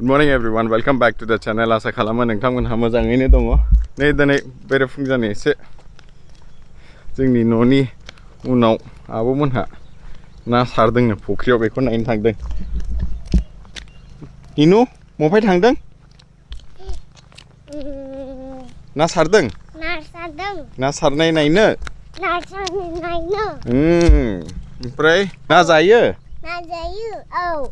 morning everyone, welcome back to the channel. आसा खालामो नोंथांमोनहा मोजाङैनो दङ। नै दिनै बेरेफुंजानि एसे जोंनि न'नि उनाव आब'मोनहा ना सारदोंनो फुख्रियाव बेखौ नायनो थांदों। निनु मफाय थांदों? ना सारदों? ना सारनाय नायनो? ओमफ्राय ना जायो? औ।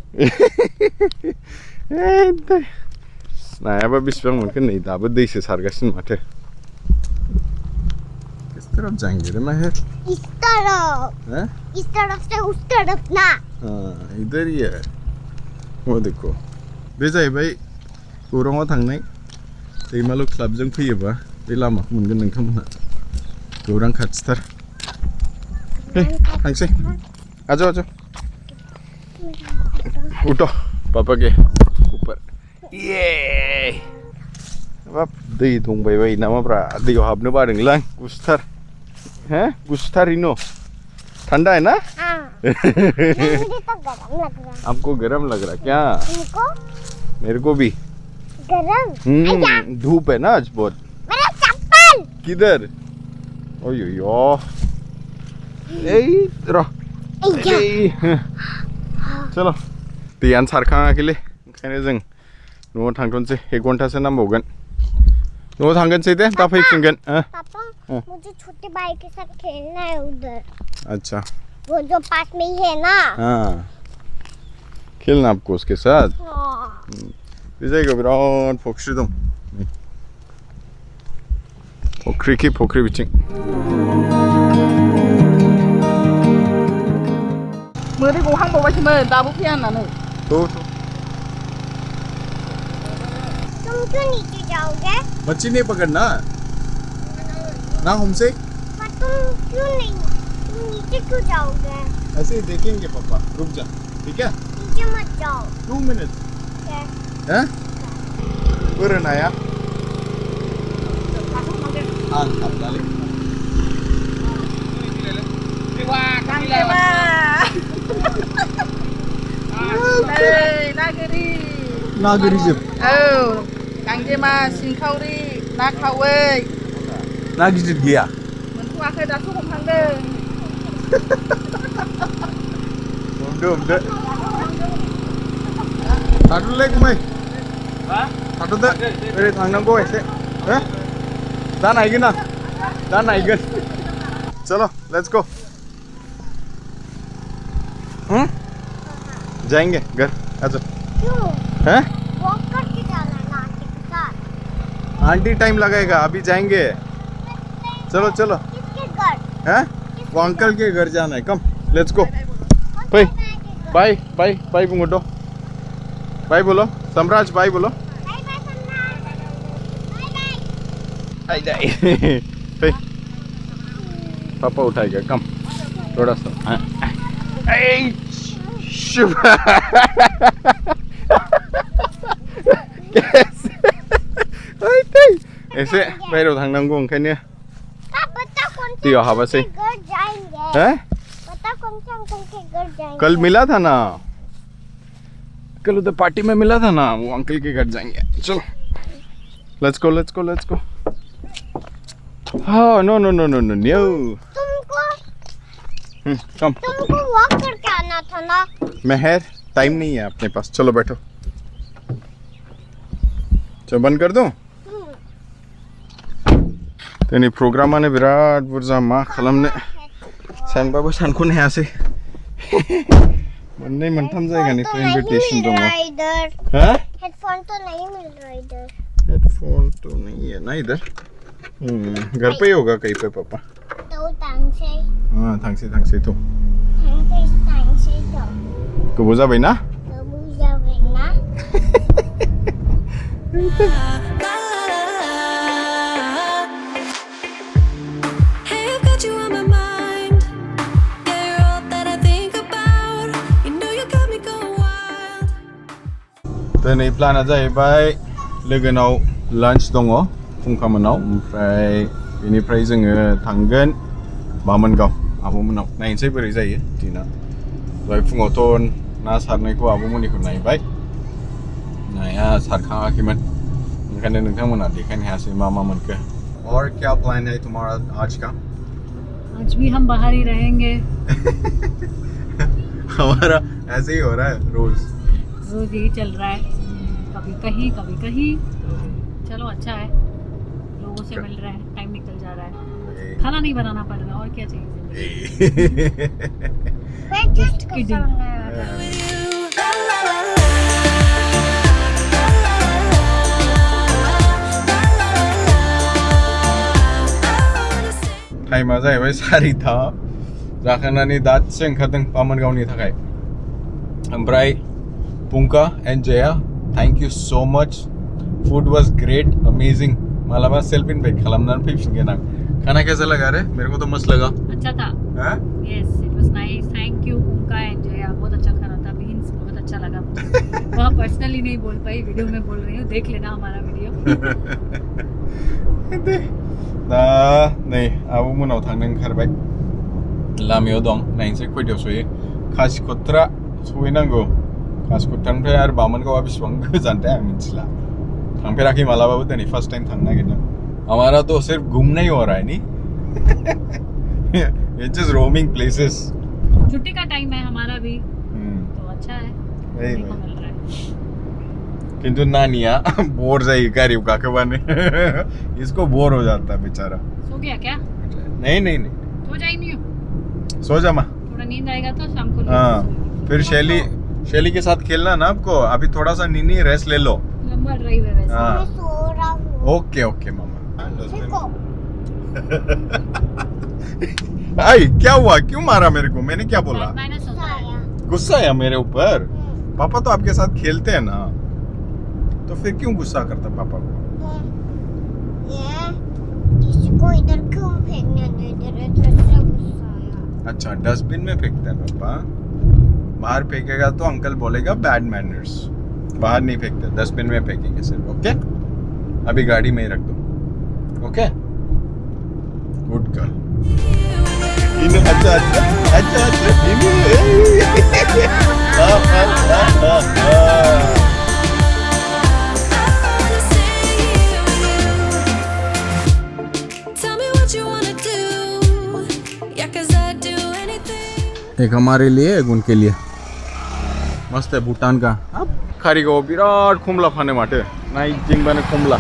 नायाबा बेसेबां मोनखो नै दाबो दैसो सारगासिनो माथो। किस तरफ जाएंगे रे माहिर? इस तरफ। हैं? इस तरफ से उस तरफ ना। हाँ, इधर ही है। वो देखो। बे जाहैबाय गौराङाव थांनाय दैमालु क्लाबजों फैयोबा बे लामाखौ मोनगोन नोंथांमोनहा। गौरां खाथिथार। थांसै। आजो आजो। उठो पापा के ऊपर। ये बाप दै दंबाय बायो नामाब्रा दैयाव हाबनो बादोंलां गुसुथार। हैं गुसुथार इनो ठंडा है ना? आपको गरम लग रहा क्या? मेरे को भी गरम। धूप है ना आज बहुत। मेरा चप्पल किधर? ओयो चलो दैयानो सारखाङाखैलै ओंखायनो जों न'आव थांथ'नोसै 1 घन्टासो नांबावगोन। न'आव थांगोनसै दे दा फैफिनगोन। पापा मुझे छोटे भाई के साथ खेलना है उधर। अच्छा वो जो पास में ही है ना। हाँ खेलना आपको उसके साथ। बे जायगायाव बिराद फख्रि दं। फख्रि फख्रि बिथिं। मोदै गहांबावबायसोमोन दाबो फैया होननानै। तो तुम क्यों नीचे जाओगे? मच्छी नहीं पकड़ना ना हमसे। पर तुम क्यों नहीं? तुम नीचे क्यों जाओगे? ऐसे ही देखेंगे पापा, रुक जा ठीक है? नीचे मत जाओ। 2 मिनट हैं? बरं आया आं हाबनानै ना गोरिजोब। औ गांजेमा सिंखावरि ना खावै। ना गिदिर गैया? मोनथ'वाखै दासो हमहांदों। हमदो थाथ'लै गुमै थाथ'दो ओरै थांनांगौ एसे। दा नायगोन आं दा नायगोन। चलो लेट्स गो। जाएंगे घर आजा। क्यों? हैं? वॉक करके जाना है ना आंटी के साथ। आंटी टाइम लगाएगा अभी जाएंगे। चलो चलो। किसके घर? हैं? वो अंकल के घर जाना है come let's go. Bye bye bye bye बुंगो बाय बोलो सम्राज बाय बोलो। Bye bye Samrat. Bye bye. Bye पापा उठाएगा कम थोड़ा सा। ऐसे बाहर थांनांगौ ओंखायनो दैयाव हाबासै। कल मिला था ना, कल उधर पार्टी में मिला था ना, वो अंकल के घर जाएंगे। चलो let's go let's go let's go. हाँ no no no no no no तुमको वॉक करके आना था ना। मेहर टाइम नहीं है अपने पास। चलो बैठो। चलो बंद कर दूं? दिनै प्रग्रामानो बिराद बुरजा मा खालामनो सानबाबो सानख'नो हायासै। मोननै मोनथाम जायगानिफ्राय इनविटेशन दङ। हाँ? हेडफोन तो नहीं मिल रहा इधर। हेडफोन तो नहीं है ना इधर। घर पे ही होगा कहीं पे पापा। तो थांसे। हाँ थांसे थांसे तो। थांसे तो। गोबाव जाबाय ना? गोबाव जाबाय ना? दिनै प्लाना जाहैबाय लोगोनाव लान्च दङ फुंखामोनाव ओमफ्राय बेनिफ्राय जोङो थांगोन बामोनगाव आब'मोनाव नायनोसै बोरै जायो दिना। दहाय फुङावथ' ना सारनायखौ आब'मोननिखौ नायबाय नाया सारखाङाखैमोन ओंखायनो नोंथांमोना देखायनो हायासै मा मा मोनखो और क्या प्लान है तुम्हारा आज का आज भी हम बाहर ही रहेंगे हमारा ऐसे ही हो रहा है रोज रोज यही चल रहा है कभी कहीं चलो अच्छा है लोगों से मिल रहे हैं टाइम निकल जा रहा है खाना नहीं बनाना पड़ रहा और क्या चाहिए मैं जस्ट kidding. टाइमा जाहैबाय 4:00 जाखांनानै दासो ओंखारदों बामोनगावनि थाखाय ओमफ्राय पुंका and Jaya thank you so much food was great amazing मालाबा सेल्फ इनवाइट खालामनानै फैफिनगोन आं खाना कैसा लगा रे मेरे को तो मस्त लगा अच्छा था हैं yes it was nice thank you उनका एंजॉय बहुत अच्छा खाना था बीन्स बहुत अच्छा लगा वहाँ पर्सनली नहीं बोल पाई वीडियो में बोल रही हूँ देख लेना हमारा वीडियो दा नै आबो मोनाव थांनो ओंखारबाय लामायाव दं नायनोसै खयथायाव सहैयो कासिकत्रा सहैनांगौ कासिकत्रानिफ्राय आरो बामोनगावआ बेसेबां गोजानथाय आं मिथिला थांफेराखै मालाबाबो दिनै फार्स्ट टाइम थांनो नागिरदों हमारा तो सिर्फ घूमना ही हो रहा है नहीं इट्स जस्ट रोमिंग प्लेसेस छुट्टी का टाइम है हमारा भी तो अच्छा है वही घूमने को मिल रहा है किंतु नानिया बोर जाएगी गाड़ी गाखोबाने इसको बोर हो जाता है बेचारा सो गया क्या नहीं नहीं नहीं सो जाई नहीं सो जा माँ थोड़ा नींद आएगा तो शाम को हाँ फिर शैली के साथ खेलना ना आपको अभी थोड़ा सा नीनी रेस्ट ले लो लंबा ड्राइव है वैसे हाँ मैं सो रहा हूँ ओके ओके मामा देखो आई क्या हुआ क्यों मारा मेरे को मैंने क्या बोला मैंने सोचा है आया गुस्सा है मेरे ऊपर पापा तो आपके साथ खेलते हैं ना तो फिर क्यों गुस्सा करता पापा को ये इसको इधर क्यों फेंकने नहीं दे रहे थे इससे गुस्सा आया अच्छा डस्टबिन में फेंकता है पापा बाहर फेंकेगा तो अंकल बोलेगा बैड मैनर्स बाहर नहीं फेंकते डस्टबिन में फेंकेंगे सिर्फ ओके अभी गाड़ी में ही रख दो ओके गुड गर्ल अच्छा अच्छा अच्छा अच्छा एक हमारे लिए एक उनके लिए मस्त है भूटान का अब खारीगाव बिराद खुमला फाने माटे नाइजिंबाने खुमला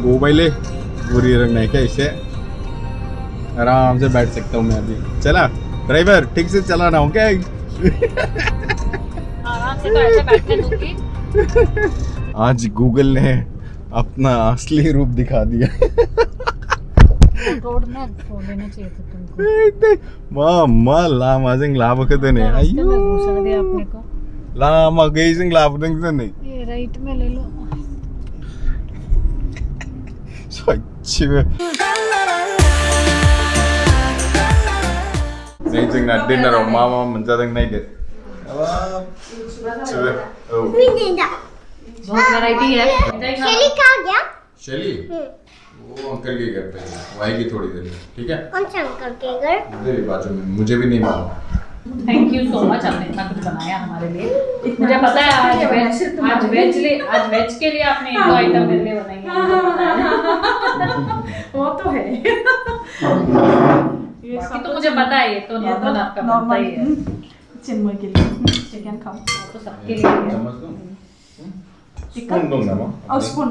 गोबाइले बुरी रंग नहीं क्या इसे आराम से बैठ सकता हूँ मैं अभी चला ड्राइवर ठीक से चलाना हो क्या आराम से तो ऐसे बैठने दूंगी आज गूगल ने अपना असली रूप दिखा दिया रोड में छोड़ देना चाहिए था तुमको मामा लामा जों लाबोखो ने रास्ते में घुसा दिया अपने को लामा गैजों लाबोदों दिनै ये राइट में ले लो सच्चिबो नै जोंना डिनाराव मा मा मोनजादों नायदो मिनिदा बहुत वैरायटी है शैली कहाँ गया शैली वो अंकल के घर पे है वो आएगी थोड़ी देर में ठीक है कौन से अंकल के घर मेरे बाजू में मुझे भी नहीं मालूम थैंक यू सो मच आपने इतना कुछ बनाया हमारे लिए मुझे पता है आज वेज के लिए आपने एक दो आइटम मेरे लिए बनाई है वो तो है बाकी तो मुझे पता है ये तो नॉर्मल आपका बनता ही है चिन्मय के लिए चिकन खाओ वो तो सबके लिए है समझ लो स्पून दूंगा मां और स्पून